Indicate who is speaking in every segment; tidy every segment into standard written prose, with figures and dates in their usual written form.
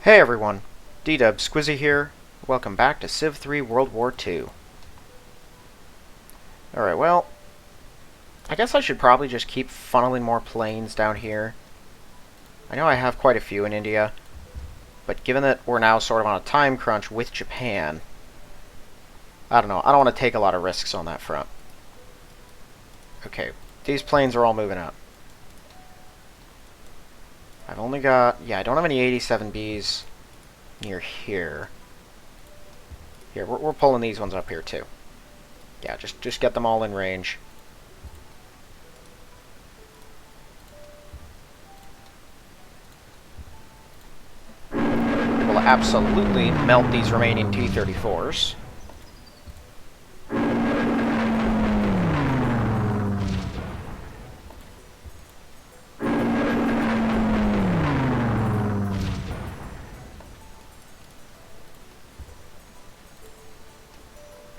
Speaker 1: Hey everyone, D-Dub Squizzy here. Welcome back to Civ 3 World War II. Alright, well, I guess I should probably just keep funneling more planes down here. I know I have quite a few in India, but given that we're now sort of on a time crunch with Japan, I don't know, I don't want to take a lot of risks on that front. Okay, these planes are all moving out. I've only got... yeah, I don't have any 87Bs near here. Here, we're pulling these ones up here, too. Yeah, just get them all in range. We will absolutely melt these remaining T-34s.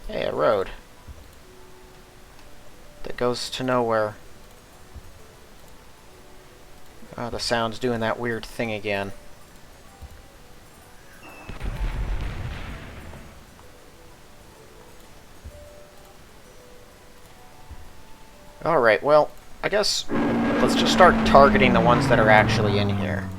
Speaker 1: Hey, a road that goes to nowhere. Oh, the sound's doing that weird thing again. Alright, well, I guess let's just start targeting the ones that are actually in here.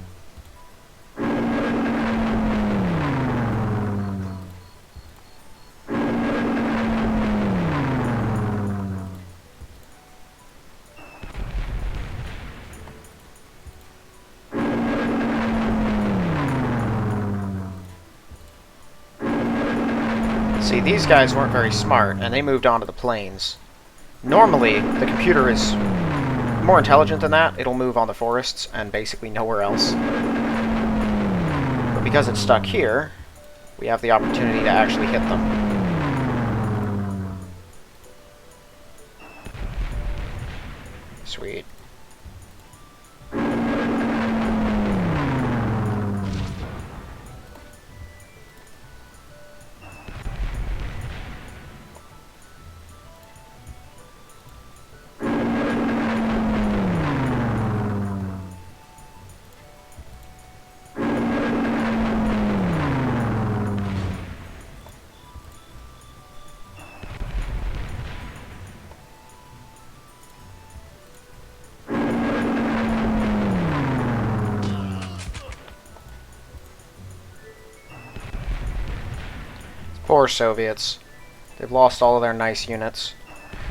Speaker 1: See, these guys weren't very smart, and they moved on to the plains. Normally, the computer is more intelligent than that. It'll move on the forests and basically nowhere else. But because it's stuck here, we have the opportunity to actually hit them. Sweet. Poor Soviets. They've lost all of their nice units.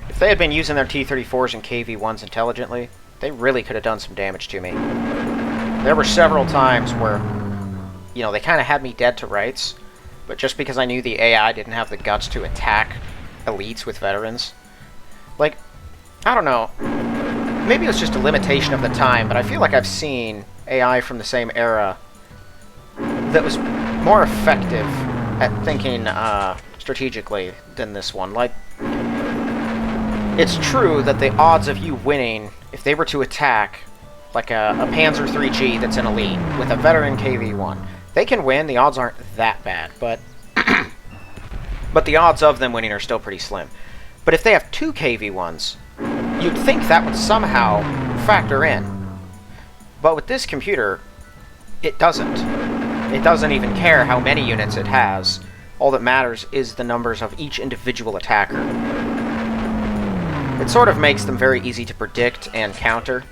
Speaker 1: If they had been using their T-34s and KV-1s intelligently, they really could have done some damage to me. There were several times where, you know, they kind of had me dead to rights, but just because I knew the AI didn't have the guts to attack elites with veterans. Like, I don't know. Maybe it was just a limitation of the time, but I feel like I've seen AI from the same era that was more effective at thinking strategically than this one. Like, it's true that the odds of you winning, if they were to attack, like a Panzer 3G that's an elite, with a veteran KV-1, they can win, the odds aren't that bad, but but the odds of them winning are still pretty slim. But if they have two KV-1s, you'd think that would somehow factor in. But with this computer, it doesn't. It doesn't even care how many units it has. All that matters is the numbers of each individual attacker. It sort of makes them very easy to predict and counter.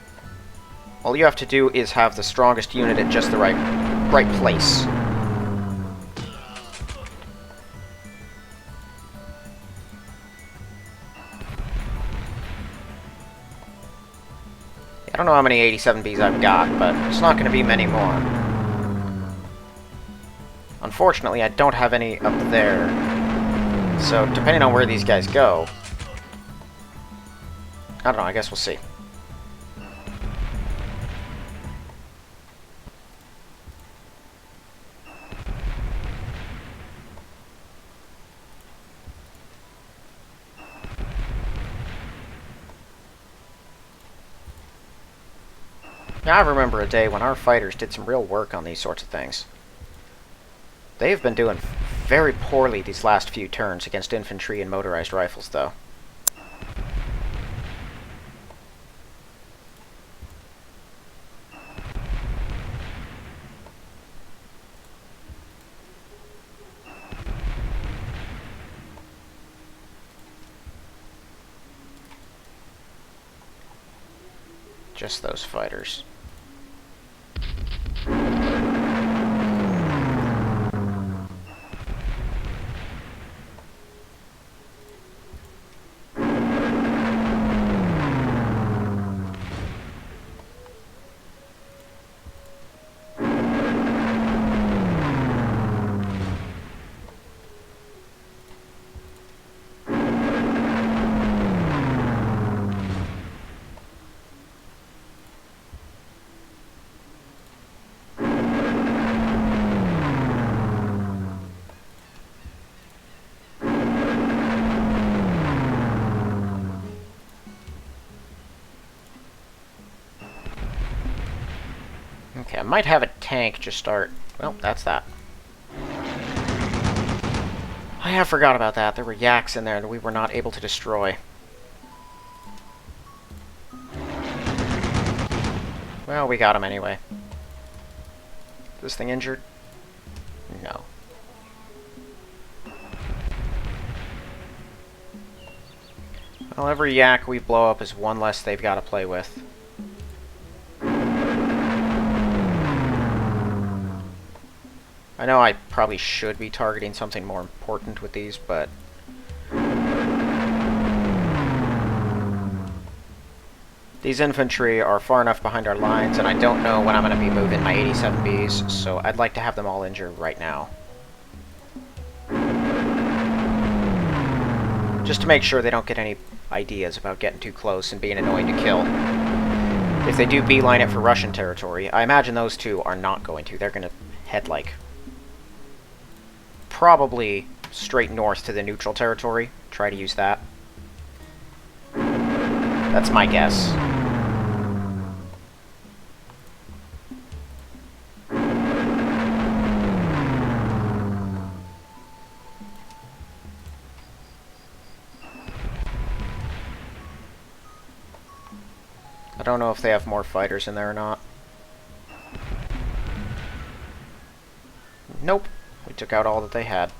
Speaker 1: All you have to do is have the strongest unit at just the right place. I don't know how many 87Bs I've got, but it's not going to be many more. Unfortunately, I don't have any up there, so depending on where these guys go, I don't know, I guess we'll see. Now, I remember a day when our fighters did some real work on these sorts of things. They've been doing very poorly these last few turns against infantry and motorized rifles, though. Just those fighters. Okay, I might have a tank just start... Well, that's that. I have forgot about that. There were yaks in there that we were not able to destroy. Well, we got him anyway. Is this thing injured? No. Well, every yak we blow up is one less they've got to play with. I know I probably should be targeting something more important with these, but... These infantry are far enough behind our lines, and I don't know when I'm going to be moving my 87Bs, so I'd like to have them all injured right now. Just to make sure they don't get any ideas about getting too close and being annoying to kill. If they do beeline it for Russian territory, I imagine those two are not going to. They're going to head, like, probably straight north to the neutral territory. Try to use that. That's my guess. I don't know if they have more fighters in there or not. Nope. We took out all that they had.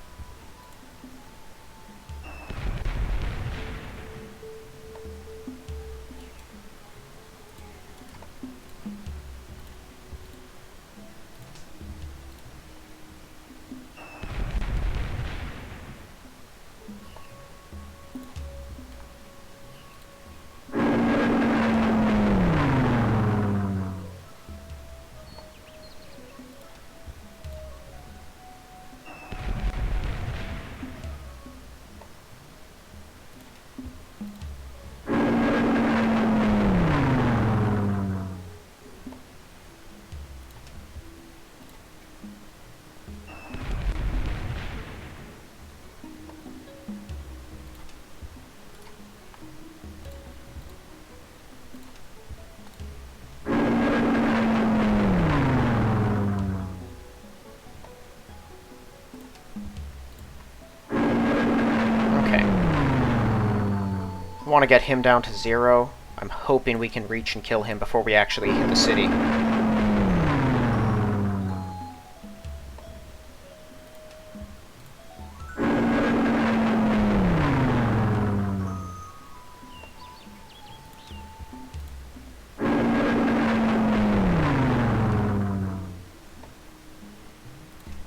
Speaker 1: I want to get him down to 0. I'm hoping we can reach and kill him before we actually hit the city.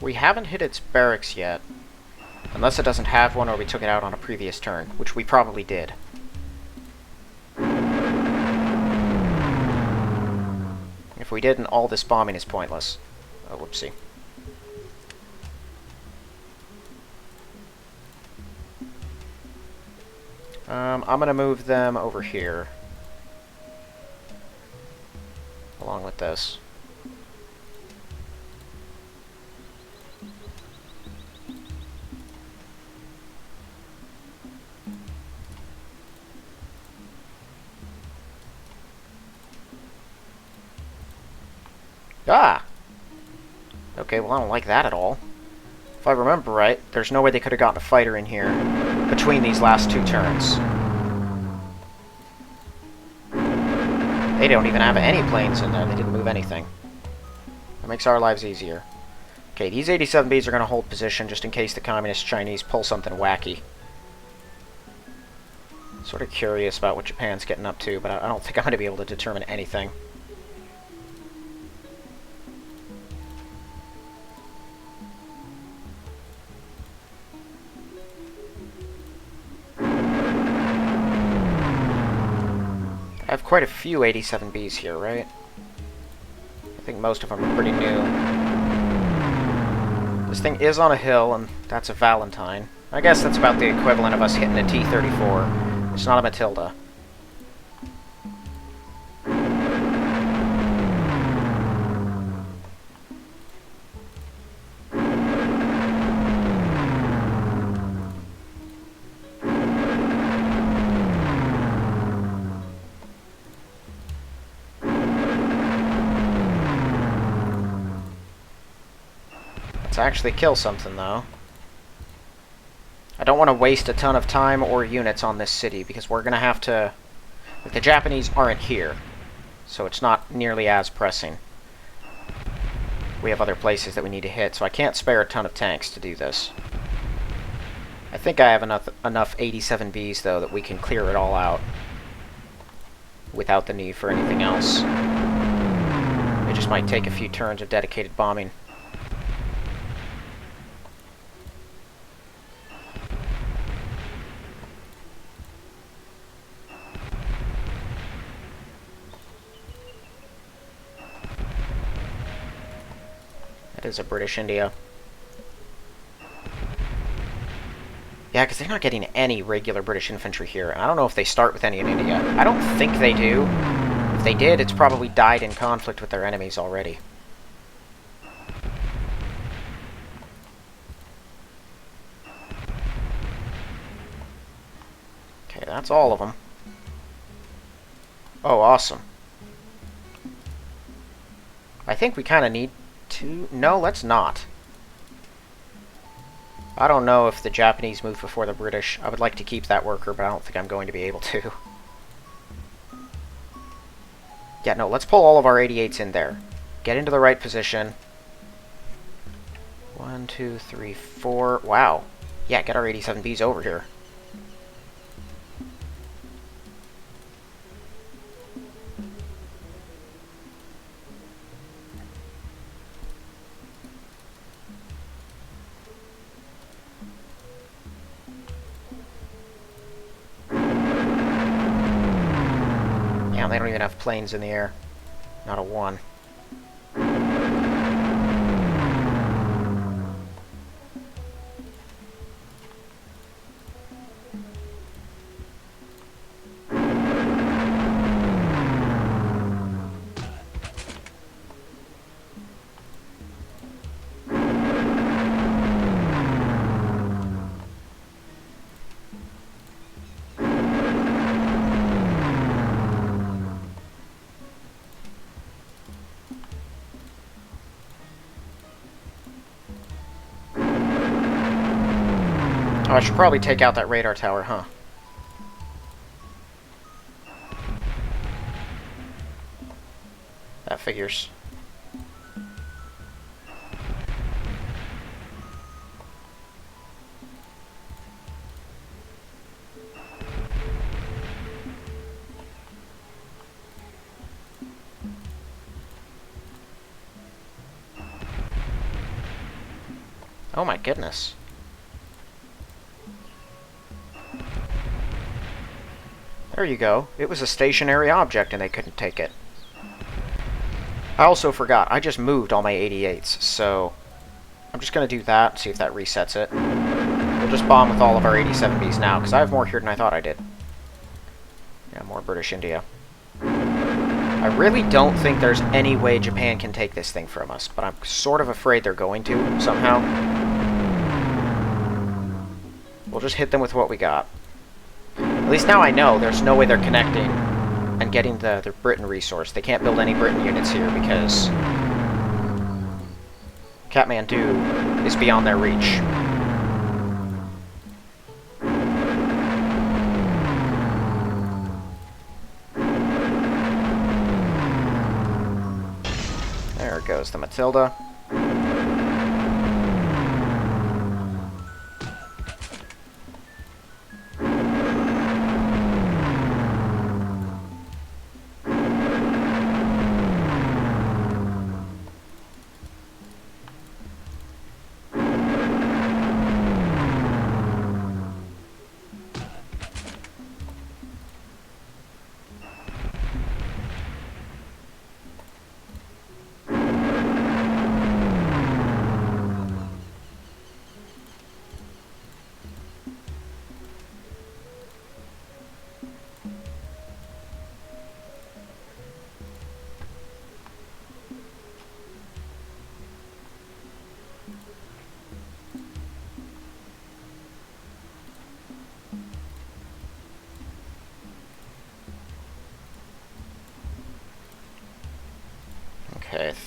Speaker 1: We haven't hit its barracks yet. Unless it doesn't have one or we took it out on a previous turn, which we probably did. If we didn't, all this bombing is pointless. Oh, whoopsie. I'm gonna move them over here. Along with this. Ah! Okay, well I don't like that at all. If I remember right, there's no way they could have gotten a fighter in here between these last 2 turns. They don't even have any planes in there. They didn't move anything. That makes our lives easier. Okay, these 87Bs are going to hold position just in case the Communist Chinese pull something wacky. Sort of curious about what Japan's getting up to, but I don't think I'm going to be able to determine anything. I have quite a few 87Bs here, right? I think most of them are pretty new. This thing is on a hill, and that's a Valentine. I guess that's about the equivalent of us hitting a T-34. It's not a Matilda. Actually kill something, though. I don't want to waste a ton of time or units on this city, because we're going to have to... Like, the Japanese aren't here, so it's not nearly as pressing. We have other places that we need to hit, so I can't spare a ton of tanks to do this. I think I have enough 87Bs, though, that we can clear it all out without the need for anything else. It just might take a few turns of dedicated bombing. That is a British India. Yeah, because they're not getting any regular British infantry here. And I don't know if they start with any in India. I don't think they do. If they did, it's probably died in conflict with their enemies already. Okay, that's all of them. Oh, awesome. I think we kind of need to... No, let's not. I don't know if the Japanese move before the British. I would like to keep that worker, but I don't think I'm going to be able to. Yeah, no, let's pull all of our 88s in there. Get into the right position. 1, 2, 3, 4... Wow. Yeah, get our 87Bs over here. They don't even have planes in the air. Not a one. Oh, I should probably take out that radar tower, huh? That figures. Oh my goodness. There you go. It was a stationary object and they couldn't take it. I also forgot, I just moved all my 88s, so I'm just going to do that, see if that resets it. We'll just bomb with all of our 87Bs now, because I have more here than I thought I did. Yeah, more British India. I really don't think there's any way Japan can take this thing from us, but I'm sort of afraid they're going to, somehow. We'll just hit them with what we got. At least now I know there's no way they're connecting and getting the Britain resource. They can't build any Britain units here because Kathmandu is beyond their reach. There goes the Matilda.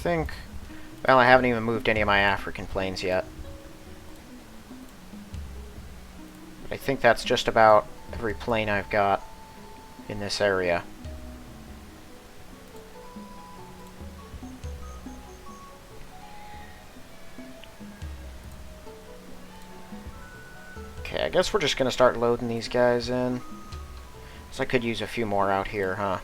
Speaker 1: think... Well, I haven't even moved any of my African planes yet. But I think that's just about every plane I've got in this area. Okay, I guess we're just gonna start loading these guys in. So I could use a few more out here, huh?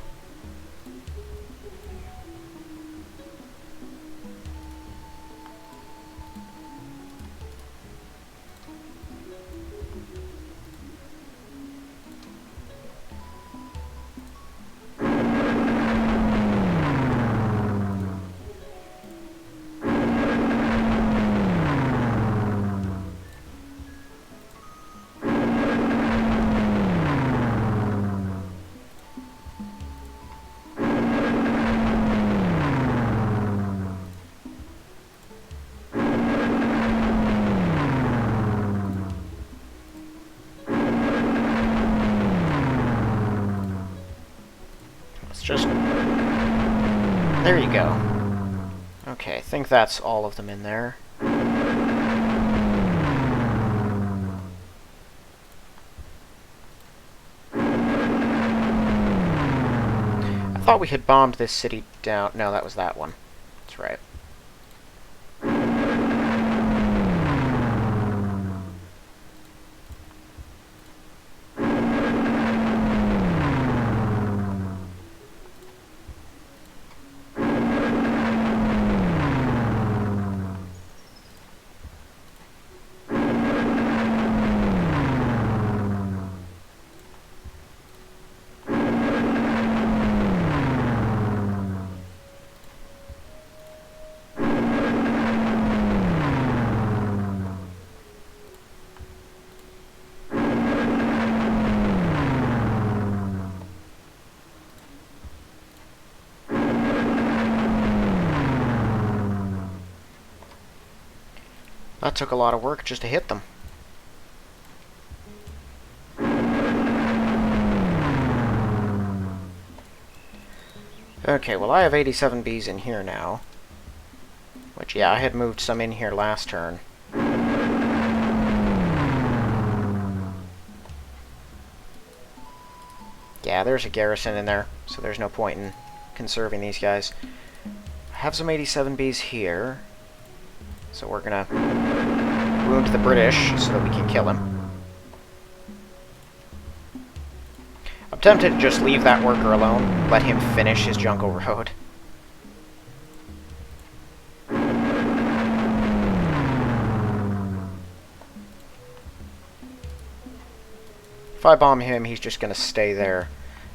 Speaker 1: Just... There you go. Okay, I think that's all of them in there. I thought we had bombed this city down. No, that was that one. That's right. That took a lot of work just to hit them. Okay, well I have 87 Bs in here now. Which, yeah, I had moved some in here last turn. Yeah, there's a garrison in there, so there's no point in conserving these guys. I have some 87 Bs here. So we're gonna wound the British so that we can kill him. I'm tempted to just leave that worker alone, let him finish his jungle road. If I bomb him, he's just gonna stay there.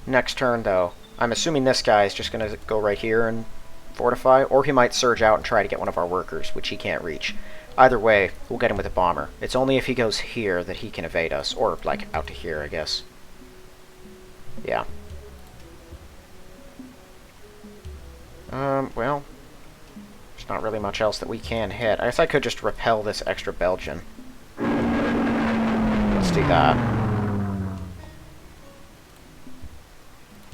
Speaker 1: Next turn, though, I'm assuming this guy is just gonna go right here and fortify, or he might surge out and try to get one of our workers, which he can't reach. Either way, we'll get him with a bomber. It's only if he goes here that he can evade us, or, like, out to here, I guess. Yeah. Well, there's not really much else that we can hit. I guess I could just repel this extra Belgian. Let's do that.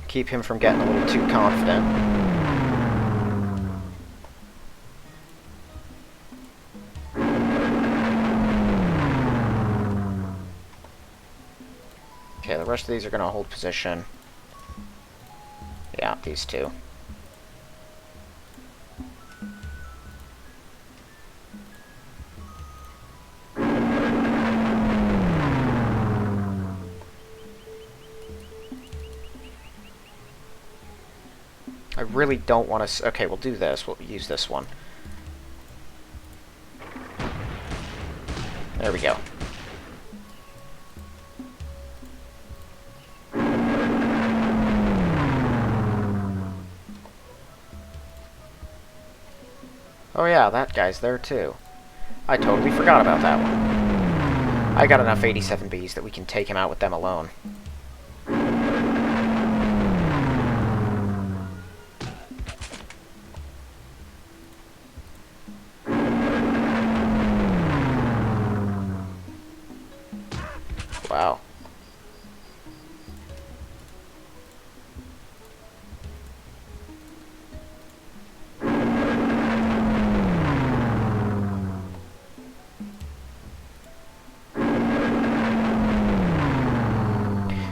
Speaker 1: Keep him from getting a little too confident. Okay, the rest of these are going to hold position. Yeah, these two. I really don't want to... Okay, we'll do this. We'll use this one. There we go. Oh yeah, that guy's there too. I totally forgot about that one. I got enough 87 Bs that we can take him out with them alone. Wow.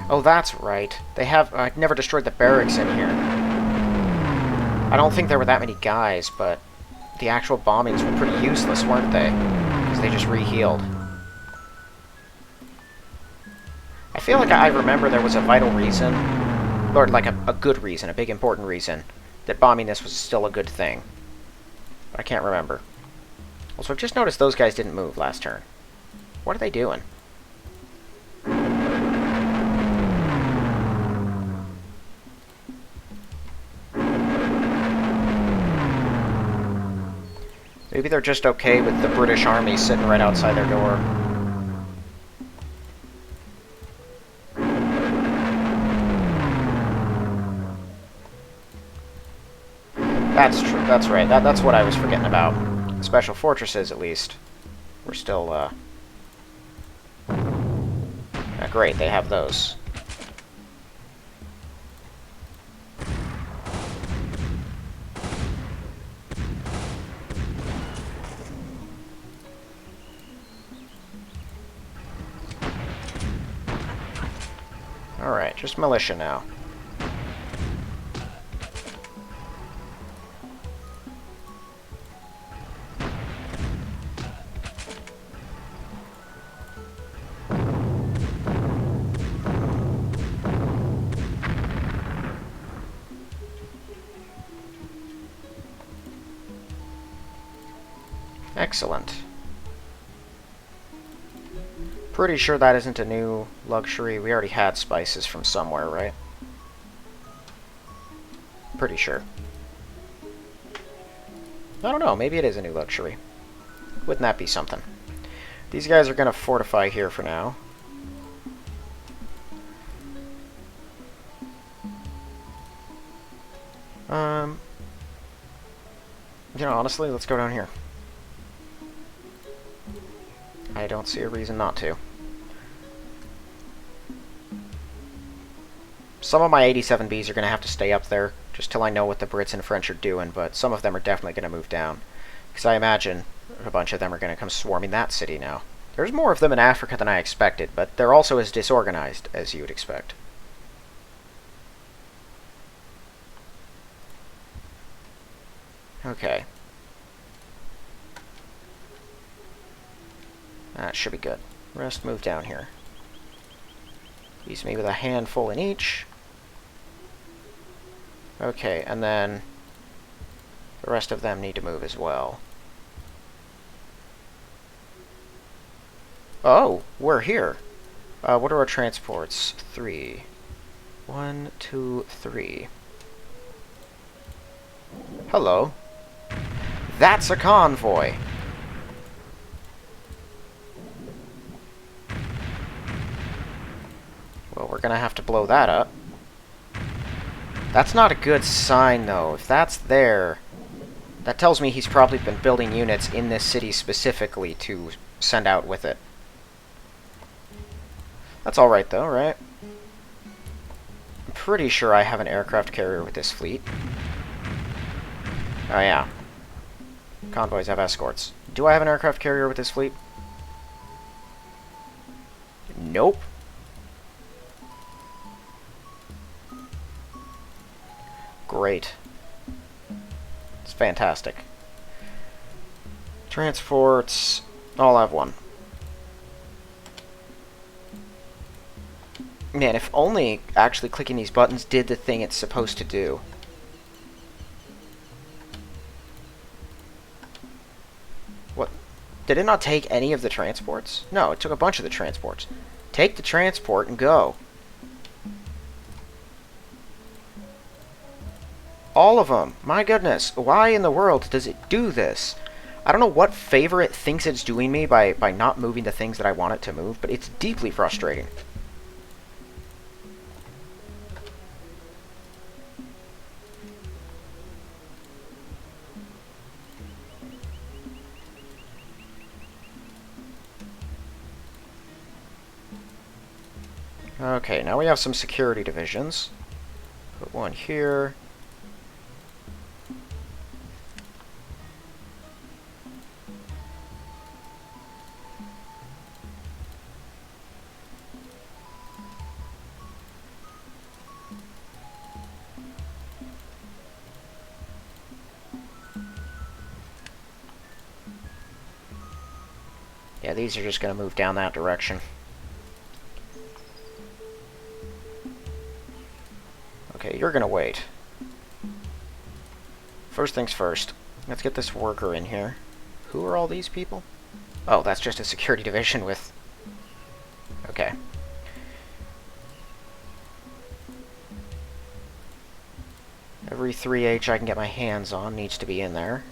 Speaker 1: Oh, that's right. They have... I never destroyed the barracks in here. I don't think there were that many guys, but the actual bombings were pretty useless, weren't they? Because they just re-healed. I feel like I remember there was a vital reason, or like a good reason, a big important reason, that bombing this was still a good thing. But I can't remember. Also, I've just noticed those guys didn't move last turn. What are they doing? Maybe they're just okay with the British army sitting right outside their door. That's true. That's right. That's what I was forgetting about. Special fortresses, at least. We're still, great, they have those. Alright, just militia now. Excellent. Pretty sure that isn't a new luxury. We already had spices from somewhere, right? Pretty sure. I don't know, maybe it is a new luxury. Wouldn't that be something? These guys are going to fortify here for now. You know, honestly, let's go down here. I don't see a reason not to. Some of my 87Bs are going to have to stay up there, just till I know what the Brits and French are doing, but some of them are definitely going to move down. Because I imagine a bunch of them are going to come swarming that city now. There's more of them in Africa than I expected, but they're also as disorganized as you would expect. Okay. That should be good. Rest move down here. Leaves me with a handful in each. Okay, and then the rest of them need to move as well. Oh, we're here. What are our transports? 3. 1, 2, 3. Hello. That's a convoy. Well, we're gonna have to blow that up. That's not a good sign, though. If that's there, that tells me he's probably been building units in this city specifically to send out with it. That's alright, though, right? I'm pretty sure I have an aircraft carrier with this fleet. Oh, yeah. Convoys have escorts. Do I have an aircraft carrier with this fleet? Nope. Great. It's fantastic. Transports. I'll have one. Man, if only actually clicking these buttons did the thing it's supposed to do. What? Did it not take any of the transports? No, it took a bunch of the transports. Take the transport and go. All of them. My goodness. Why in the world does it do this? I don't know what favor it thinks it's doing me by not moving the things that I want it to move, but it's deeply frustrating. Okay, now we have some security divisions. Put one here. Yeah, these are just going to move down that direction. Okay, you're going to wait. First things first. Let's get this worker in here. Who are all these people? Oh, that's just a security division with... Okay. Every 3H I can get my hands on needs to be in there.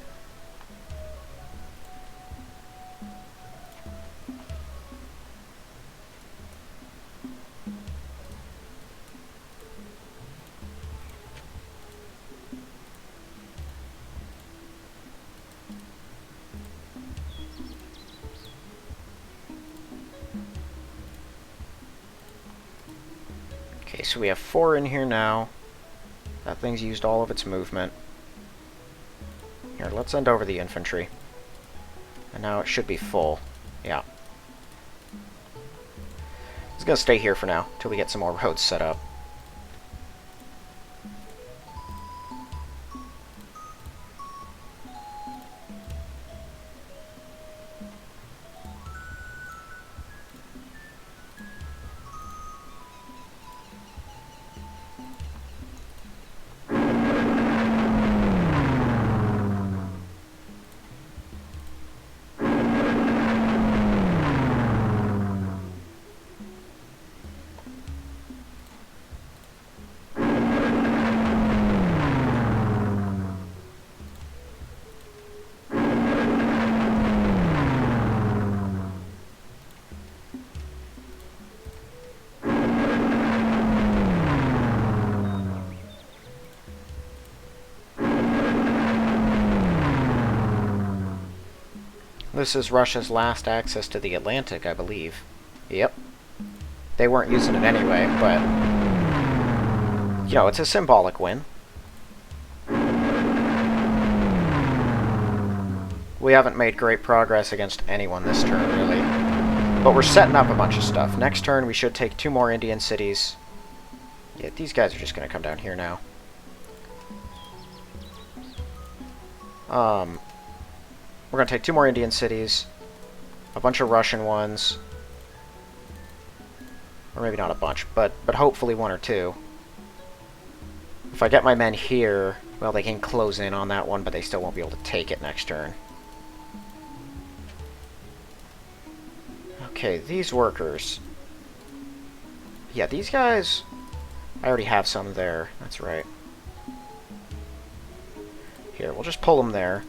Speaker 1: Okay, so we have 4 in here now. That thing's used all of its movement. Here, let's send over the infantry. And now it should be full. Yeah. It's gonna stay here for now, till we get some more roads set up. This is Russia's last access to the Atlantic, I believe. Yep. They weren't using it anyway, but... You know, it's a symbolic win. We haven't made great progress against anyone this turn, really. But we're setting up a bunch of stuff. Next turn, we should take 2 more Indian cities. Yeah, these guys are just going to come down here now. We're going to take 2 more Indian cities, a bunch of Russian ones, or maybe not a bunch, but hopefully 1 or 2. If I get my men here, well, they can close in on that one, but they still won't be able to take it next turn. Okay, these workers. Yeah, these guys... I already have some there, that's right. Here, we'll just pull them there.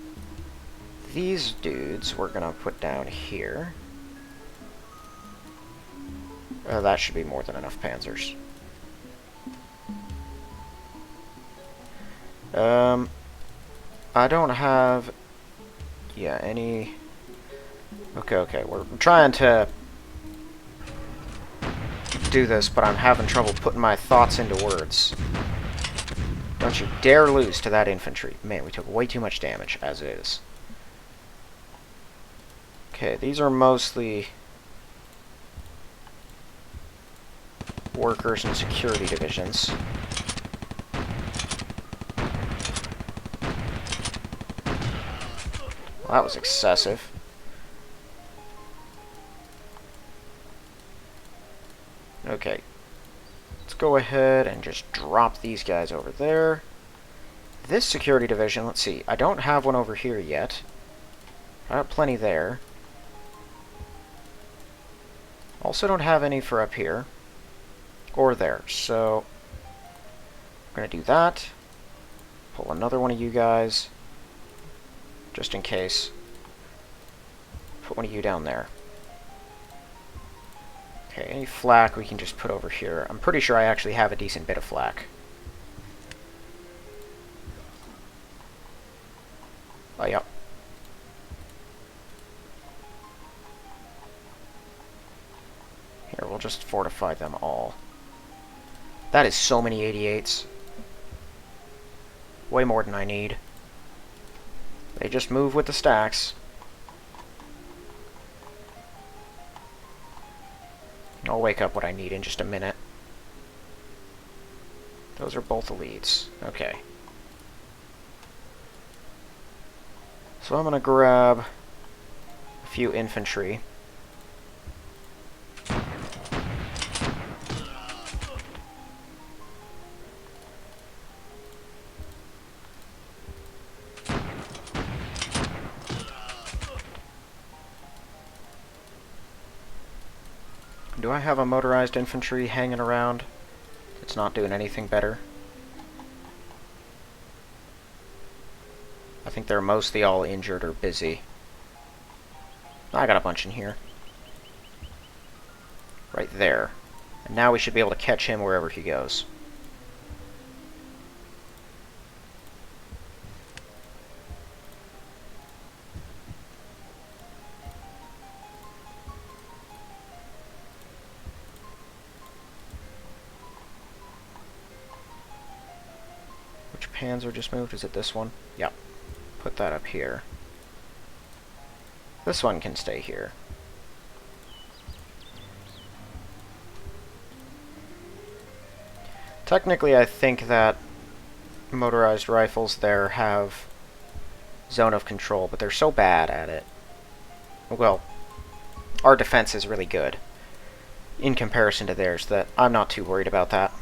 Speaker 1: These dudes we're gonna put down here. That should be more than enough panzers. I don't have... Yeah, any... Okay, we're trying to do this, but I'm having trouble putting my thoughts into words. Don't you dare lose to that infantry. Man, we took way too much damage, as is. Okay, these are mostly workers and security divisions. Well, that was excessive. Okay. Let's go ahead and just drop these guys over there. This security division, let's see. I don't have one over here yet. I have plenty there. Also don't have any for up here. Or there. So, I'm going to do that. Pull another one of you guys. Just in case. Put one of you down there. Okay, any flak we can just put over here. I'm pretty sure I actually have a decent bit of flak. Oh, yep. Here, we'll just fortify them all. That is so many 88s. Way more than I need. They just move with the stacks. I'll wake up what I need in just a minute. Those are both elites. Okay. So I'm going to grab a few infantry. Do I have a motorized infantry hanging around? It's not doing anything better. I think they're mostly all injured or busy. I got a bunch in here. Right there. And now we should be able to catch him wherever he goes. Which Panzer just moved? Is it this one? Yep. Put that up here. This one can stay here. Technically, I think that motorized rifles there have zone of control, but they're so bad at it. Well, our defense is really good in comparison to theirs that I'm not too worried about that.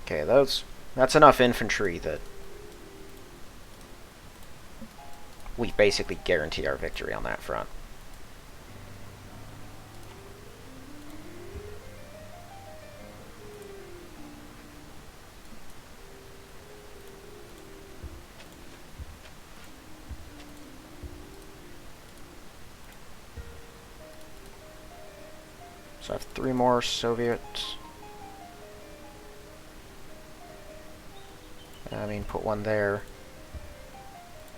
Speaker 1: Okay, that's enough infantry that we basically guarantee our victory on that front. So I have 3 more Soviets. I mean, put one there.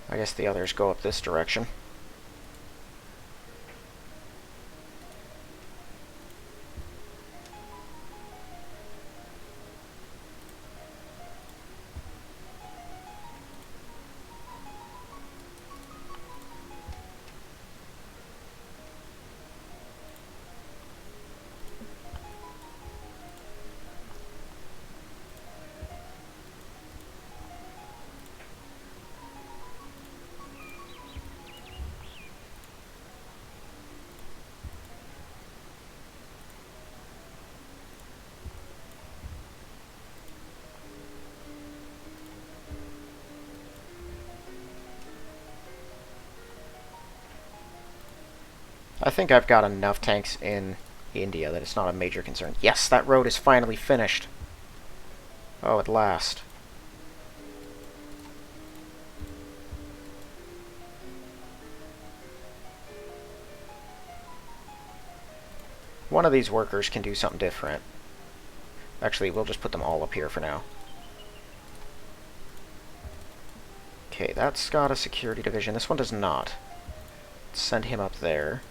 Speaker 1: I guess the others go up this direction. I think I've got enough tanks in India that it's not a major concern. Yes, that road is finally finished. Oh, at last. One of these workers can do something different. Actually, we'll just put them all up here for now. Okay, that's got a security division. This one does not. Let's send him up there.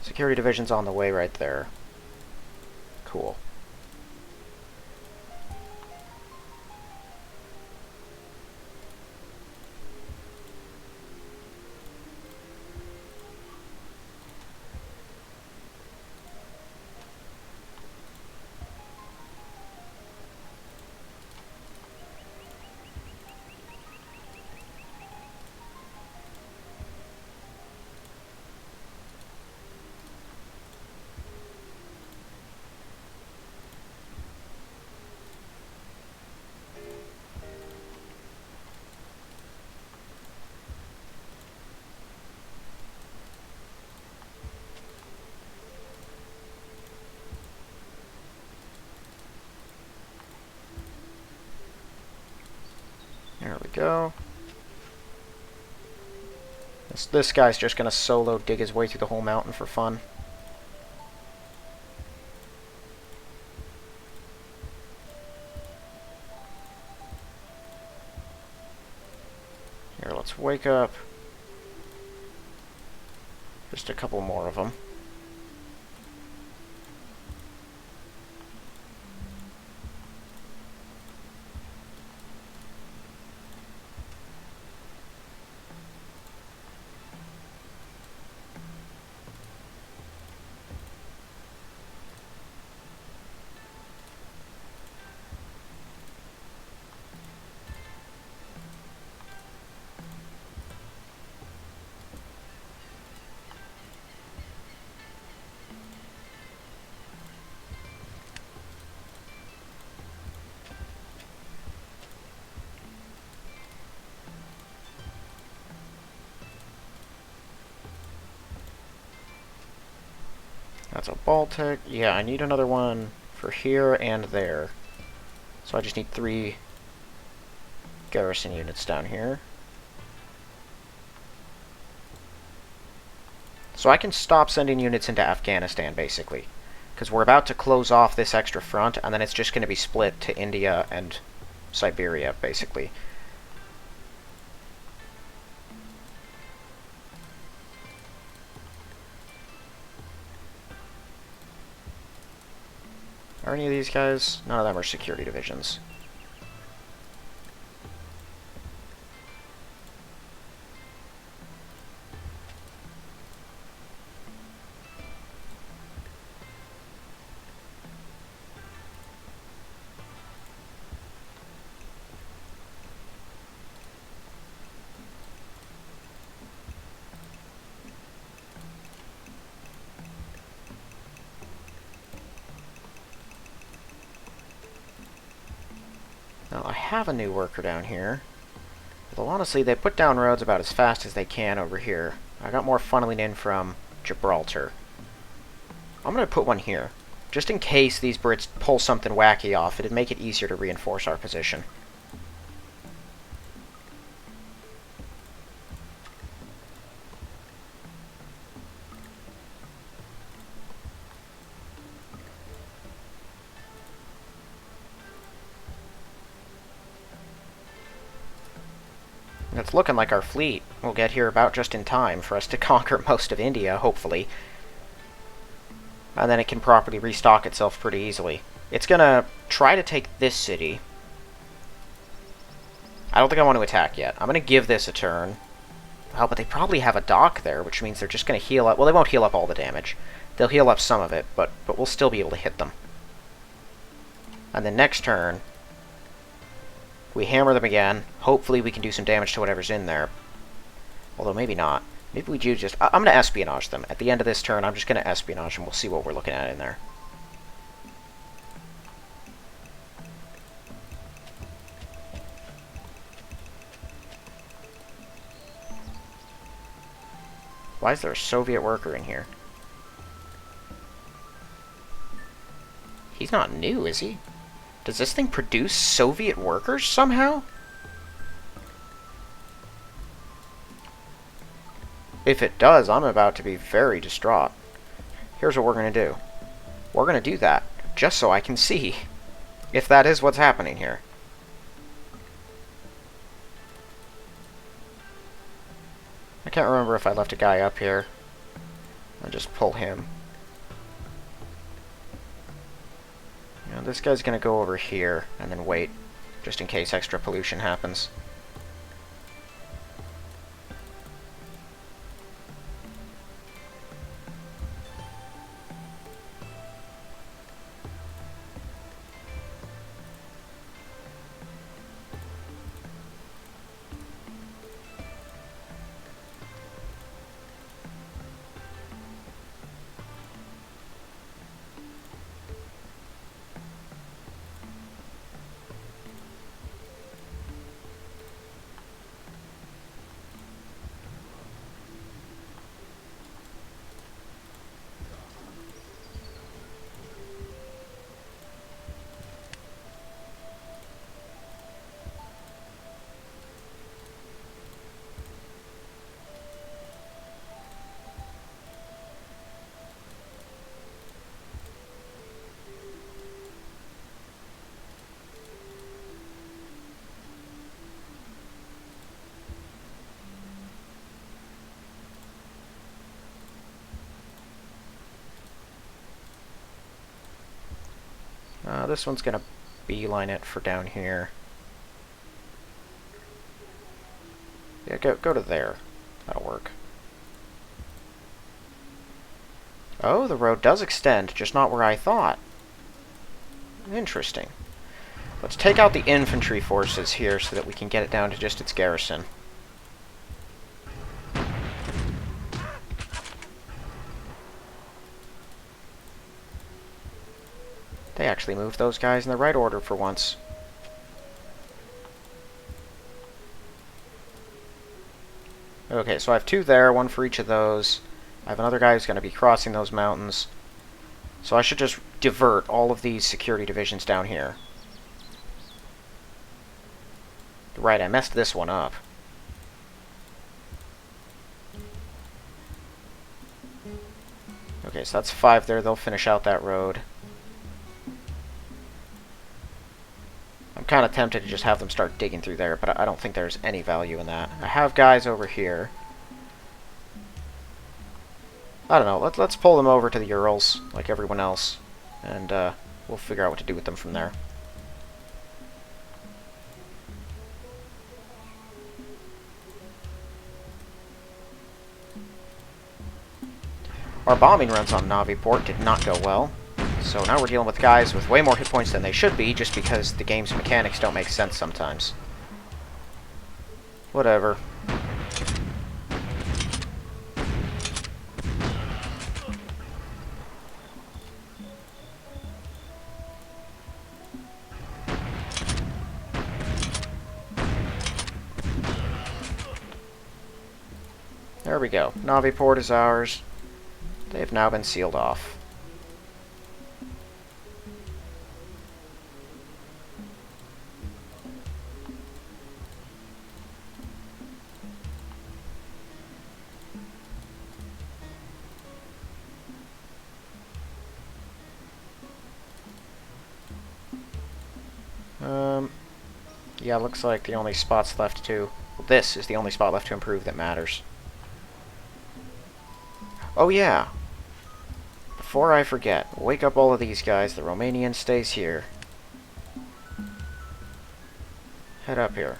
Speaker 1: Security division's on the way right there. Cool. There we go. This guy's just gonna solo dig his way through the whole mountain for fun. Here, let's wake up. Just a couple more of them. That's a Baltic. Yeah, I need another one for here and there. So I just need 3 garrison units down here. So I can stop sending units into Afghanistan, basically. Because we're about to close off this extra front, and then it's just going to be split to India and Siberia, basically. Are any of these guys? None of them are security divisions. Now, I have a new worker down here. Although, honestly, they put down roads about as fast as they can over here. I got more funneling in from Gibraltar. I'm going to put one here. Just in case these Brits pull something wacky off, it'd make it easier to reinforce our position. It's looking like our fleet will get here about just in time for us to conquer most of India, hopefully. And then it can properly restock itself pretty easily. It's gonna try to take this city. I don't think I want to attack yet. I'm gonna give this a turn. Oh, but they probably have a dock there, which means they're just gonna heal up. Well, they won't heal up all the damage. They'll heal up some of it, but we'll still be able to hit them. And then next turn, we hammer them again. Hopefully we can do some damage to whatever's in there. Although maybe not. Maybe we do just... I'm going to espionage them. At the end of this turn, I'm just going to espionage them. We'll see what we're looking at in there. Why is there a Soviet worker in here? He's not new, is he? Does this thing produce Soviet workers somehow? If it does, I'm about to be very distraught. Here's what we're going to do. We're going to do that, just so I can see if that is what's happening here. I can't remember if I left a guy up here. I'll just pull him. Now, this guy's going to go over here and then wait, just in case extra pollution happens. This one's going to beeline it for down here. Yeah, go to there. That'll work. Oh, the road does extend, just not where I thought. Interesting. Let's take out the infantry forces here so that we can get it down to just its garrison. They actually moved those guys in the right order for once. Okay, so I have 2 there, 1 for each of those. I have another guy who's going to be crossing those mountains. So I should just divert all of these security divisions down here. Right, I messed this one up. Okay, so that's 5 there. They'll finish out that road. I'm kind of tempted to just have them start digging through there, but I don't think there's any value in that. I have guys over here. I don't know. Let's pull them over to the Urals, like everyone else, and we'll figure out what to do with them from there. Our bombing runs on Navi Port did not go well, so now we're dealing with guys with way more hit points than they should be, just because the game's mechanics don't make sense sometimes. Whatever. There we go. Navi Port is ours. They've now been sealed off. Yeah, looks like the only spots left to... Well, this is the only spot left to improve that matters. Oh yeah! Before I forget, wake up all of these guys. The Romanian stays here. Head up here.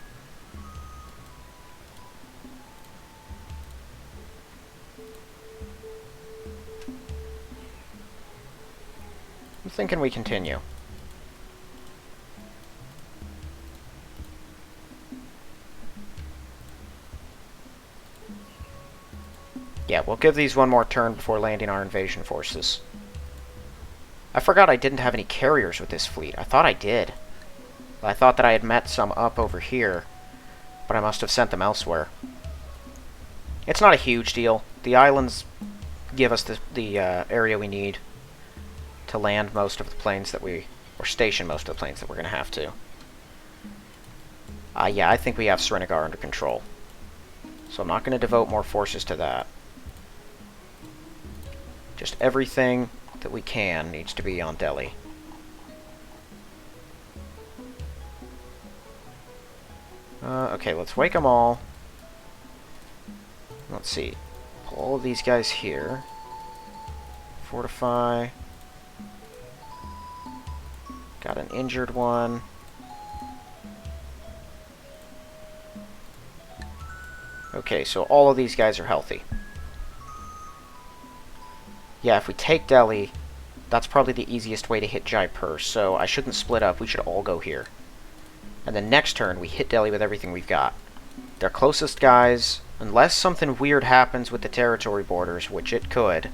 Speaker 1: I'm thinking we continue. Yeah, we'll give these one more turn before landing our invasion forces. I forgot I didn't have any carriers with this fleet. I thought I did. I thought that I had met some up over here, but I must have sent them elsewhere. It's not a huge deal. The islands give us the area we need to land most of the planes that we... or station most of the planes that we're going to have to. Yeah, I think we have Srinagar under control. So I'm not going to devote more forces to that. Just everything that we can needs to be on Delhi. Okay, let's wake them all. Let's see. Pull all of these guys here. Fortify. Got an injured one. Okay, so all of these guys are healthy. Yeah, if we take Delhi, that's probably the easiest way to hit Jaipur, so I shouldn't split up. We should all go here. And then next turn, we hit Delhi with everything we've got. Their closest guys, unless something weird happens with the territory borders, which it could,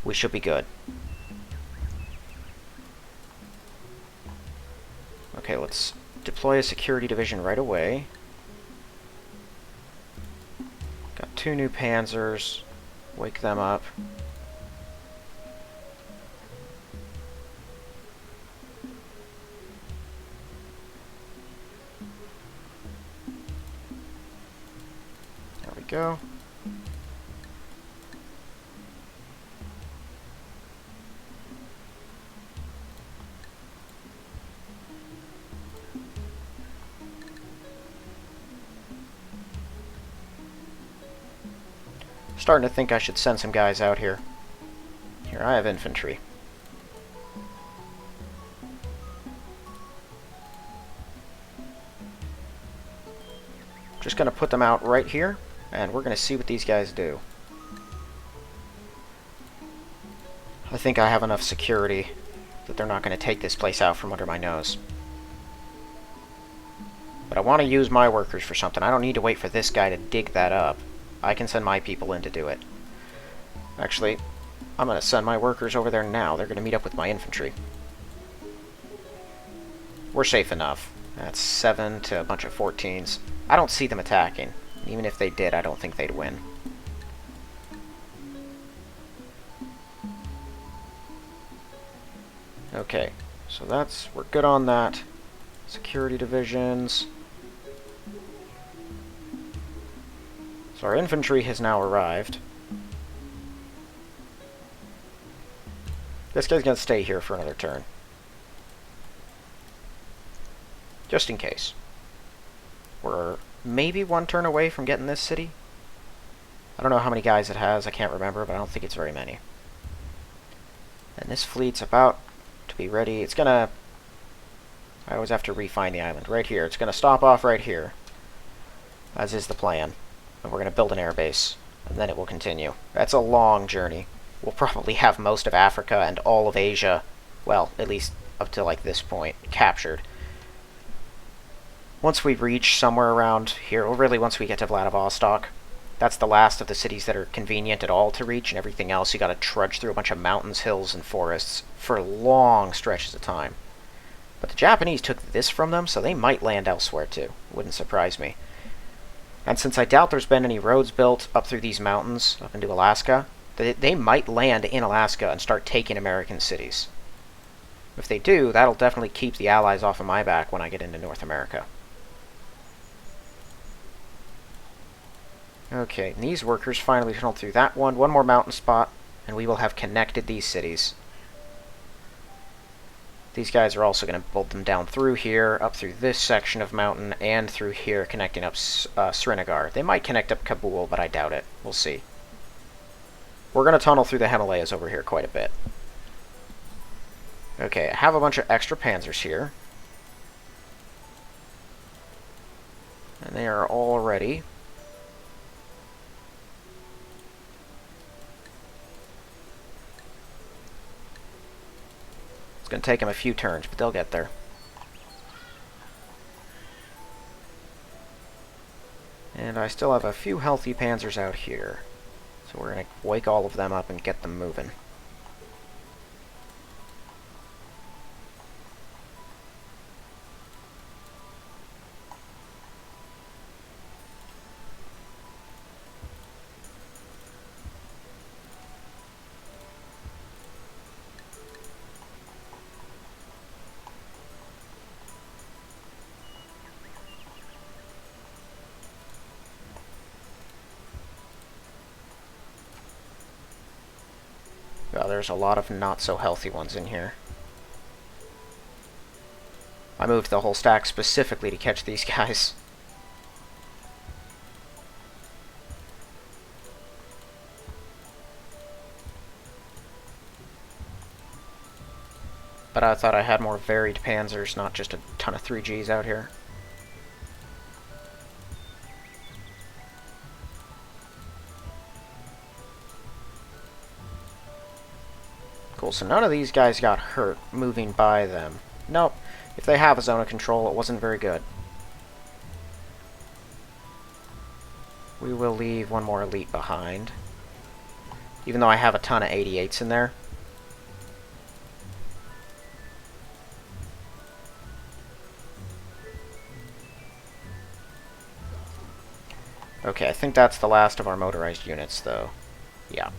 Speaker 1: we should be good. Okay, let's deploy a security division right away. Got 2 new panzers. Wake them up. There we go. Starting to think I should send some guys out here. Here, I have infantry. Just going to put them out right here, and we're going to see what these guys do. I think I have enough security that they're not going to take this place out from under my nose. But I want to use my workers for something. I don't need to wait for this guy to dig that up. I can send my people in to do it. Actually, I'm going to send my workers over there now. They're going to meet up with my infantry. We're safe enough. That's 7 to a bunch of 14s. I don't see them attacking. Even if they did, I don't think they'd win. Okay, so we're good on that. Security divisions. So our infantry has now arrived. This guy's gonna stay here for another turn. Just in case. We're maybe one turn away from getting this city. I don't know how many guys it has, I can't remember, but I don't think it's very many. And this fleet's about to be ready. It's gonna... I always have to refine the island. Right here. It's gonna stop off right here. As is the plan. And we're gonna build an airbase. And then it will continue. That's a long journey. We'll probably have most of Africa and all of Asia, well, at least up to like this point, captured. Once we reach somewhere around here, or really once we get to Vladivostok, that's the last of the cities that are convenient at all to reach, and everything else you gotta trudge through a bunch of mountains, hills, and forests for long stretches of time. But the Japanese took this from them, so they might land elsewhere too. Wouldn't surprise me. And since I doubt there's been any roads built up through these mountains, up into Alaska, they might land in Alaska and start taking American cities. If they do, that'll definitely keep the Allies off of my back when I get into North America. Okay, and these workers finally tunneled through that one more mountain spot, and we will have connected these cities. These guys are also going to build them down through here, up through this section of mountain, and through here, connecting up Srinagar. They might connect up Kabul, but I doubt it. We'll see. We're going to tunnel through the Himalayas over here quite a bit. Okay, I have a bunch of extra panzers here. And they are all ready. It's going to take them a few turns, but they'll get there. And I still have a few healthy panzers out here. So we're going to wake all of them up and get them moving. Oh, there's a lot of not-so-healthy ones in here. I moved the whole stack specifically to catch these guys. But I thought I had more varied panzers, not just a ton of 3Gs out here. Cool, so none of these guys got hurt moving by them. Nope. If they have a zone of control, it wasn't very good. We will leave one more elite behind. Even though I have a ton of 88s in there. Okay, I think that's the last of our motorized units, though. Yeah.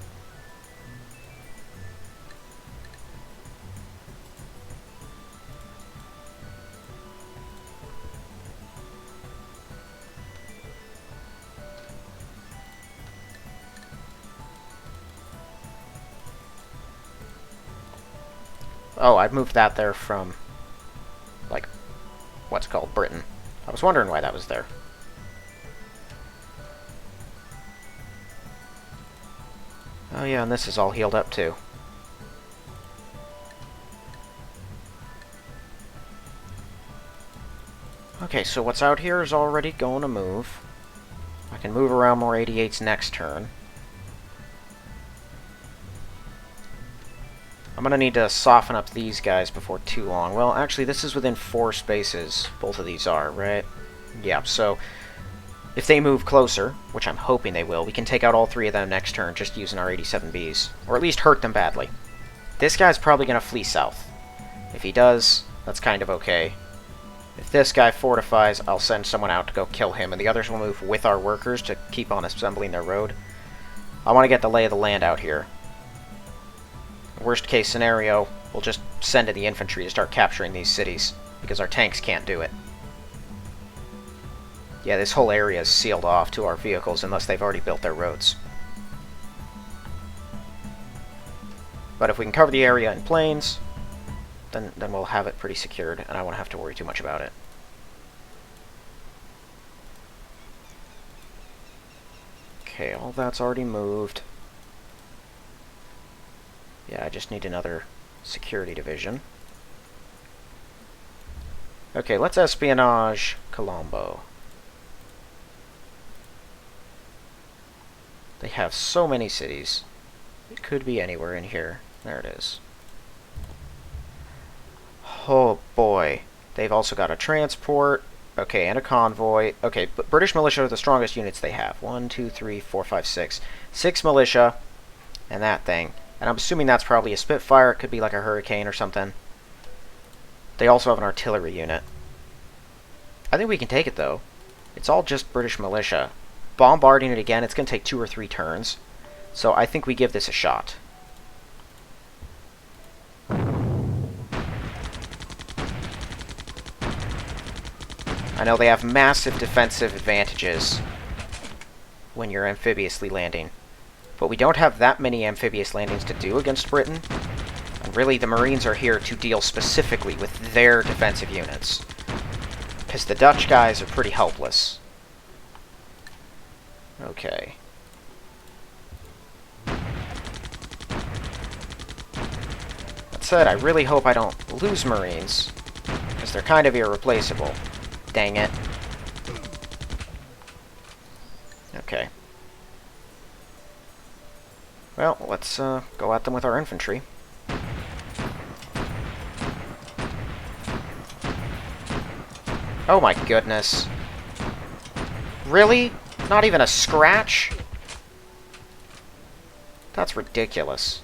Speaker 1: Oh, I moved that there from, like, what's called Britain. I was wondering why that was there. Oh yeah, and this is all healed up too. Okay, so what's out here is already going to move. I can move around more 88s next turn. I'm going to need to soften up these guys before too long. Well, actually, this is within 4 spaces. Both of these are, right? Yeah, so if they move closer, which I'm hoping they will, we can take out all 3 of them next turn just using our 87Bs. Or at least hurt them badly. This guy's probably going to flee south. If he does, that's kind of okay. If this guy fortifies, I'll send someone out to go kill him, and the others will move with our workers to keep on assembling their road. I want to get the lay of the land out here. Worst case scenario, We'll just send in the infantry to start capturing these cities, because our tanks can't do it. Yeah, this whole area is sealed off to our vehicles unless they've already built their roads. But if we can cover the area in planes, then we'll have it pretty secured, and I won't have to worry too much about it. Okay, all that's already moved. Yeah, I just need another security division. Okay, let's espionage Colombo. They have so many cities. It could be anywhere in here. There it is. Oh boy. They've also got a transport. Okay, and a convoy. Okay, but British militia are the strongest units they have. 1, 2, 3, 4, 5, 6. 6 militia. And that thing. And I'm assuming that's probably a Spitfire. It could be like a Hurricane or something. They also have an artillery unit. I think we can take it, though. It's all just British militia. Bombarding it again, it's going to take 2 or 3 turns. So I think we give this a shot. I know they have massive defensive advantages when you're amphibiously landing. But we don't have that many amphibious landings to do against Britain. And really, the Marines are here to deal specifically with their defensive units. Because the Dutch guys are pretty helpless. Okay. That said, I really hope I don't lose Marines, because they're kind of irreplaceable. Dang it. Okay. Well, let's go at them with our infantry. Oh my goodness. Really? Not even a scratch? That's ridiculous.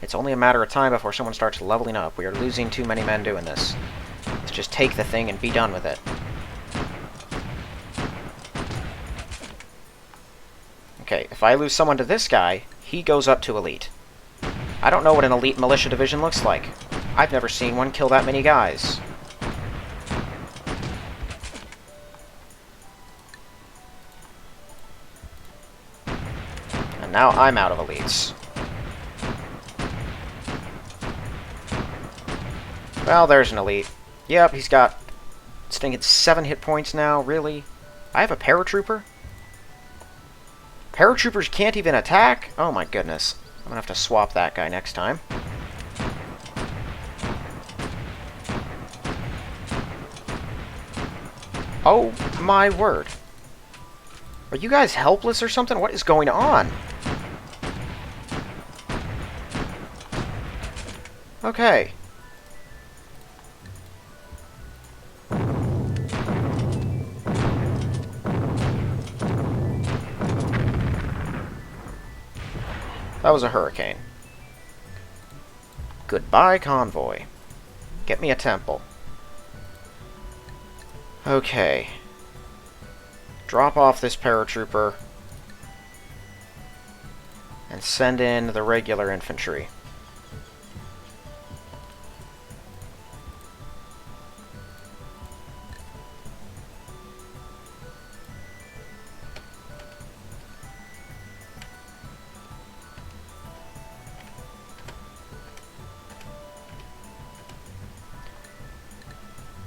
Speaker 1: It's only a matter of time before someone starts leveling up. We are losing too many men doing this. Let's just take the thing and be done with it. Okay, if I lose someone to this guy, he goes up to elite. I don't know what an elite militia division looks like. I've never seen one kill that many guys. And now I'm out of elites. Well, there's an elite. Yep, he's got, it's thinking 7 hit points now, really? I have a paratrooper? Paratroopers can't even attack? Oh my goodness. I'm gonna have to swap that guy next time. Oh my word. Are you guys helpless or something? What is going on? Okay. That was a Hurricane. Goodbye, convoy. Get me a temple. Okay. Drop off this paratrooper. And send in the regular infantry.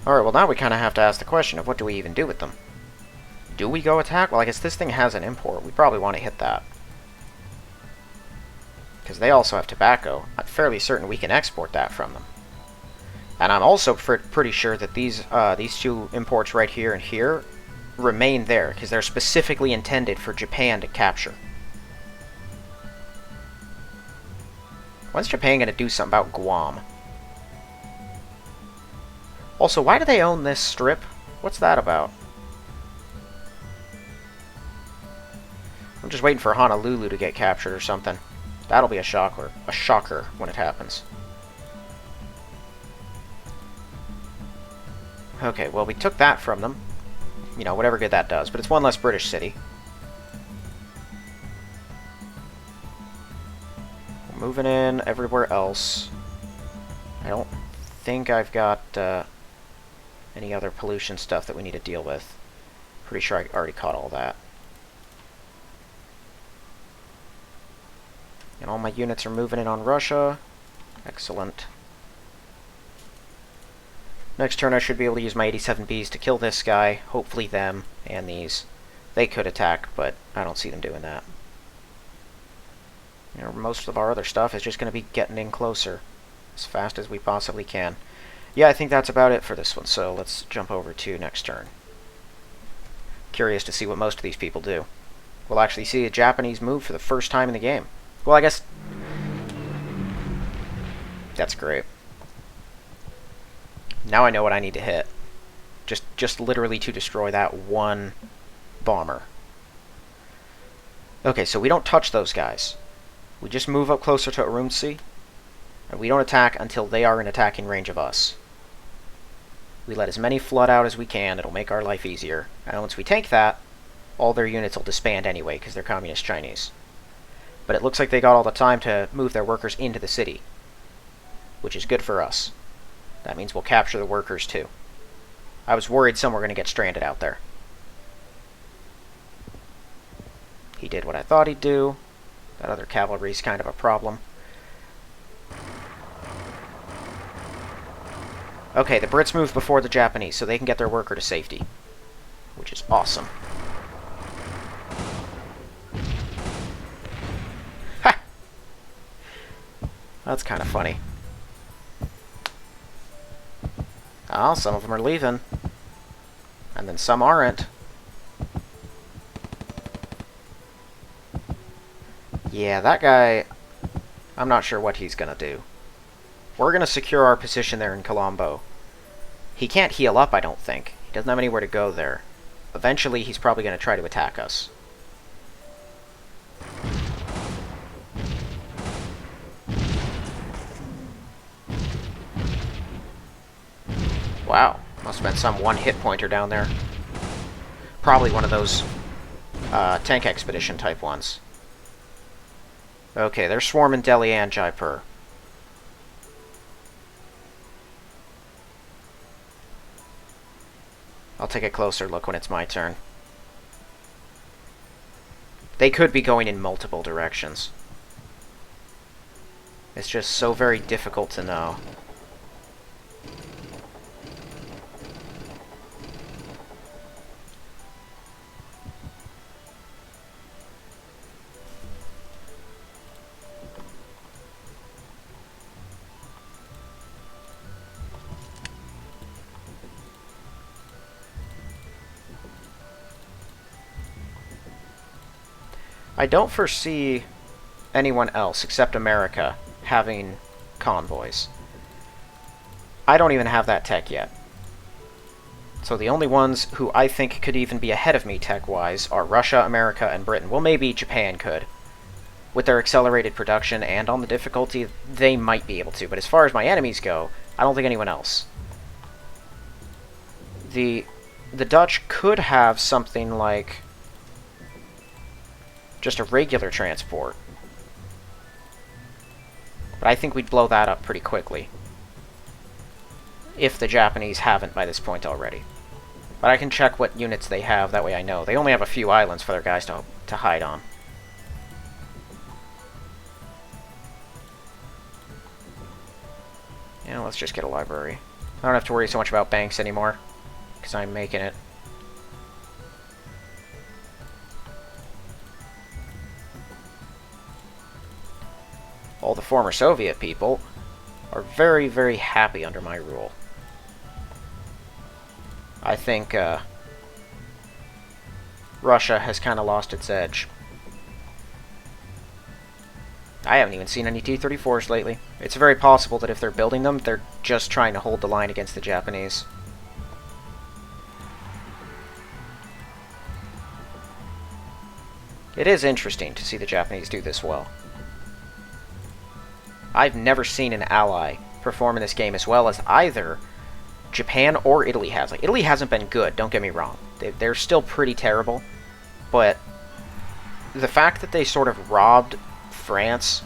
Speaker 1: Alright, well now we kind of have to ask the question of what do we even do with them? Do we go attack? Well, I guess this thing has an import. We probably want to hit that. Because they also have tobacco. I'm fairly certain we can export that from them. And I'm also pretty sure that these 2 imports right here and here remain there, because they're specifically intended for Japan to capture. When's Japan going to do something about Guam? Also, why do they own this strip? What's that about? I'm just waiting for Honolulu to get captured or something. That'll be a shocker. A shocker when it happens. Okay, well, we took that from them. You know, whatever good that does. But it's one less British city. We're moving in everywhere else. I don't think I've got any other pollution stuff that we need to deal with. Pretty sure I already caught all that. And all my units are moving in on Russia. Excellent. Next turn I should be able to use my 87Bs to kill this guy, hopefully them, and these. They could attack, but I don't see them doing that. You know, most of our other stuff is just going to be getting in closer as fast as we possibly can. Yeah, I think that's about it for this one, so let's jump over to next turn. Curious to see what most of these people do. We'll actually see a Japanese move for the first time in the game. Well, I guess... That's great. Now I know what I need to hit. Just literally to destroy that one bomber. Okay, so we don't touch those guys. We just move up closer to Urumqi, and we don't attack until they are in attacking range of us. We let as many flood out as we can. It'll make our life easier. And once we take that, all their units will disband anyway, because they're Communist Chinese. But it looks like they got all the time to move their workers into the city, which is good for us. That means we'll capture the workers too. I was worried some were going to get stranded out there. He did what I thought he'd do. That other cavalry's kind of a problem. Okay, the Brits moved before the Japanese, so they can get their worker to safety, which is awesome. Ha! That's kind of funny. Oh, some of them are leaving. And then some aren't. Yeah, that guy... I'm not sure what he's gonna do. We're gonna secure our position there in Colombo. He can't heal up, I don't think. He doesn't have anywhere to go there. Eventually, he's probably gonna try to attack us. Wow, must have been some one-hit pointer down there. Probably one of those tank expedition type ones. Okay, they're swarming Delhi and Jaipur. I'll take a closer look when it's my turn. They could be going in multiple directions. It's just so very difficult to know. I don't foresee anyone else, except America, having convoys. I don't even have that tech yet. So the only ones who I think could even be ahead of me tech-wise are Russia, America, and Britain. Well, maybe Japan could. With their accelerated production and on the difficulty, they might be able to. But as far as my enemies go, I don't think anyone else. The Dutch could have something like... just a regular transport. But I think we'd blow that up pretty quickly. If the Japanese haven't by this point already. But I can check what units they have, that way I know. They only have a few islands for their guys to hide on. Yeah, let's just get a library. I don't have to worry so much about banks anymore, because I'm making it. All the former Soviet people are very, very happy under my rule. I think Russia has kind of lost its edge. I haven't even seen any T-34s lately. It's very possible that if they're building them, they're just trying to hold the line against the Japanese. It is interesting to see the Japanese do this well. I've never seen an ally perform in this game as well as either Japan or Italy has. Like, Italy hasn't been good, don't get me wrong. They're still pretty terrible, but the fact that they sort of robbed France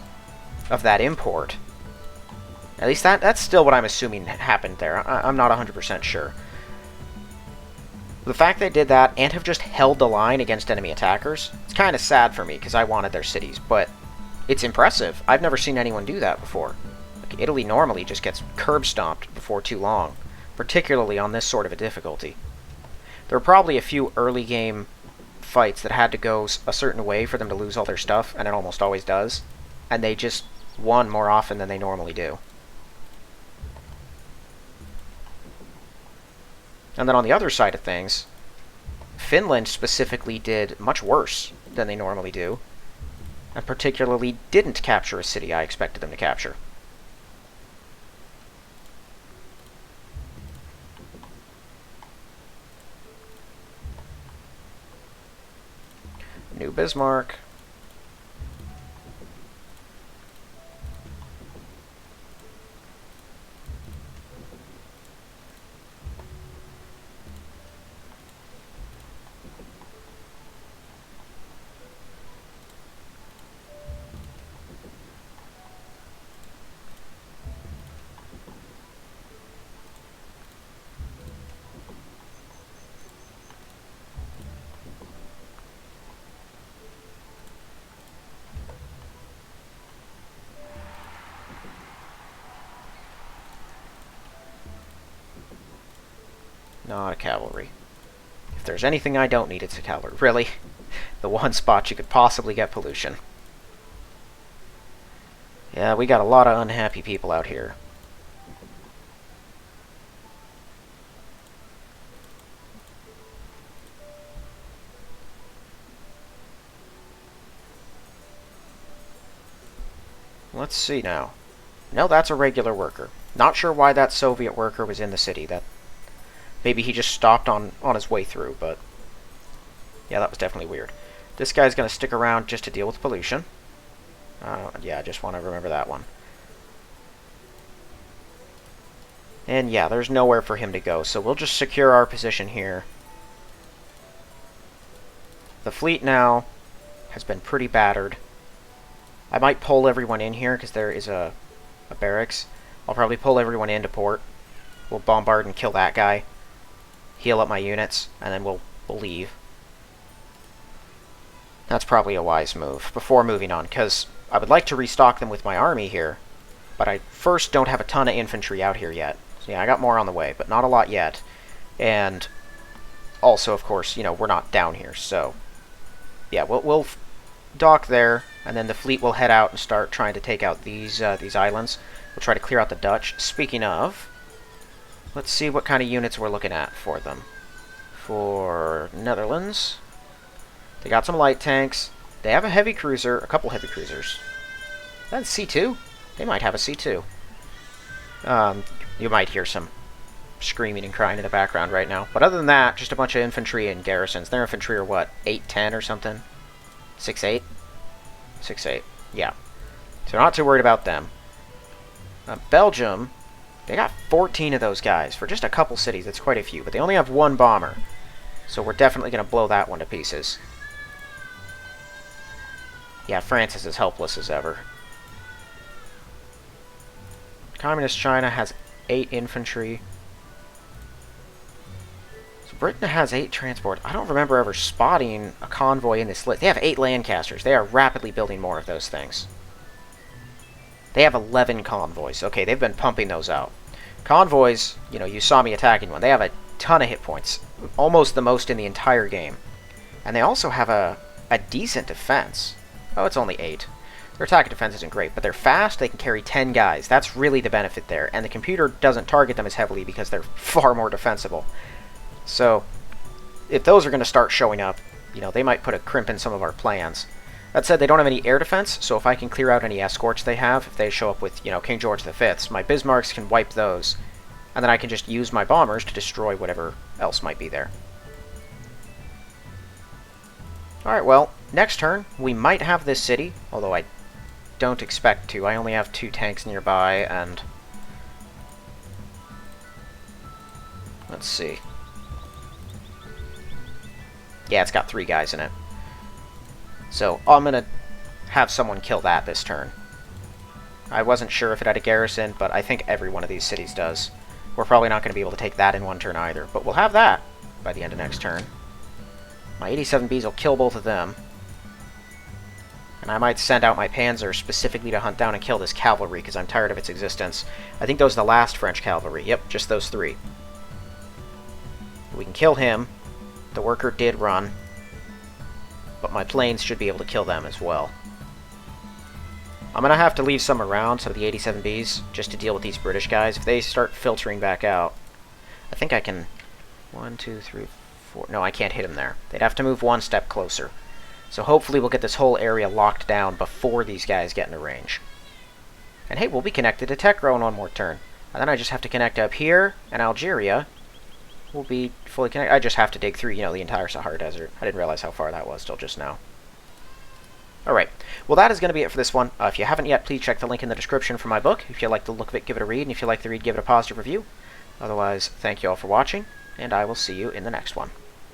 Speaker 1: of that import, at least that's still what I'm assuming happened there. I'm not 100% sure. The fact they did that and have just held the line against enemy attackers, it's kind of sad for me because I wanted their cities, but it's impressive. I've never seen anyone do that before. Like, Italy normally just gets curb stomped before too long, particularly on this sort of a difficulty. There were probably a few early game fights that had to go a certain way for them to lose all their stuff, and it almost always does, and they just won more often than they normally do. And then on the other side of things, Finland specifically did much worse than they normally do, and particularly didn't capture a city I expected them to capture. New Bismarck. Not a cavalry. If there's anything I don't need, it's a cavalry. Really? The one spot you could possibly get pollution. Yeah, we got a lot of unhappy people out here. Let's see now. No, that's a regular worker. Not sure why that Soviet worker was in the city. Maybe he just stopped on his way through, but yeah, that was definitely weird. This guy's going to stick around just to deal with pollution. Yeah, I just want to remember that one. And yeah, there's nowhere for him to go, so we'll just secure our position here. The fleet now has been pretty battered. I might pull everyone in here because there is a barracks. I'll probably pull everyone into port. We'll bombard and kill that guy. Heal up my units, and then we'll leave. That's probably a wise move before moving on, because I would like to restock them with my army here, but I first don't have a ton of infantry out here yet. So yeah, I got more on the way, but not a lot yet. And also, of course, we're not down here, so yeah, we'll dock there, and then the fleet will head out and start trying to take out these islands. We'll try to clear out the Dutch. Speaking of, let's see what kind of units we're looking at for them. For Netherlands, they got some light tanks. They have a heavy cruiser, a couple heavy cruisers. That's C2? They might have a C2. You might hear some screaming and crying in the background right now. But other than that, just a bunch of infantry and garrisons. Their infantry are what, 8-10 or something? 6-8? 6-8, yeah. So not too worried about them. Belgium, they got 14 of those guys for just a couple cities. That's quite a few, but they only have one bomber. So we're definitely going to blow that one to pieces. Yeah, France is as helpless as ever. Communist China has 8 infantry. So Britain has 8 transport. I don't remember ever spotting a convoy in this list. They have 8 Lancasters. They are rapidly building more of those things. They have 11 convoys. Okay, they've been pumping those out. Convoys, you saw me attacking one. They have a ton of hit points. Almost the most in the entire game. And they also have a decent defense. Oh, it's only 8. Their attack and defense isn't great, but they're fast. They can carry 10 guys. That's really the benefit there. And the computer doesn't target them as heavily because they're far more defensible. So, if those are going to start showing up, they might put a crimp in some of our plans. That said, they don't have any air defense, so if I can clear out any escorts they have, if they show up with, King George V's, my Bismarcks can wipe those, and then I can just use my bombers to destroy whatever else might be there. Alright, well, next turn, we might have this city, although I don't expect to. I only have 2 tanks nearby, and... let's see. Yeah, it's got 3 guys in it. So, I'm gonna have someone kill that this turn. I wasn't sure if it had a garrison, but I think every one of these cities does. We're probably not going to be able to take that in one turn either, but we'll have that by the end of next turn. My 87Bs will kill both of them. And I might send out my Panzer specifically to hunt down and kill this cavalry, because I'm tired of its existence. I think those are the last French cavalry. Yep, just those 3. We can kill him. The worker did run. But my planes should be able to kill them as well. I'm going to have to leave some around, so the 87Bs, just to deal with these British guys. If they start filtering back out, I think I can... 1, 2, 3, 4... No, I can't hit him there. They'd have to move 1 step closer. So hopefully we'll get this whole area locked down before these guys get into range. And hey, we'll be connected to Tekro in 1 more turn. And then I just have to connect up here, and Algeria will be fully connected. I just have to dig through, the entire Sahara Desert. I didn't realize how far that was till just now. Alright, well that is going to be it for this one. If you haven't yet, please check the link in the description for my book. If you like the look of it, give it a read, and if you like the read, give it a positive review. Otherwise, thank you all for watching, and I will see you in the next one.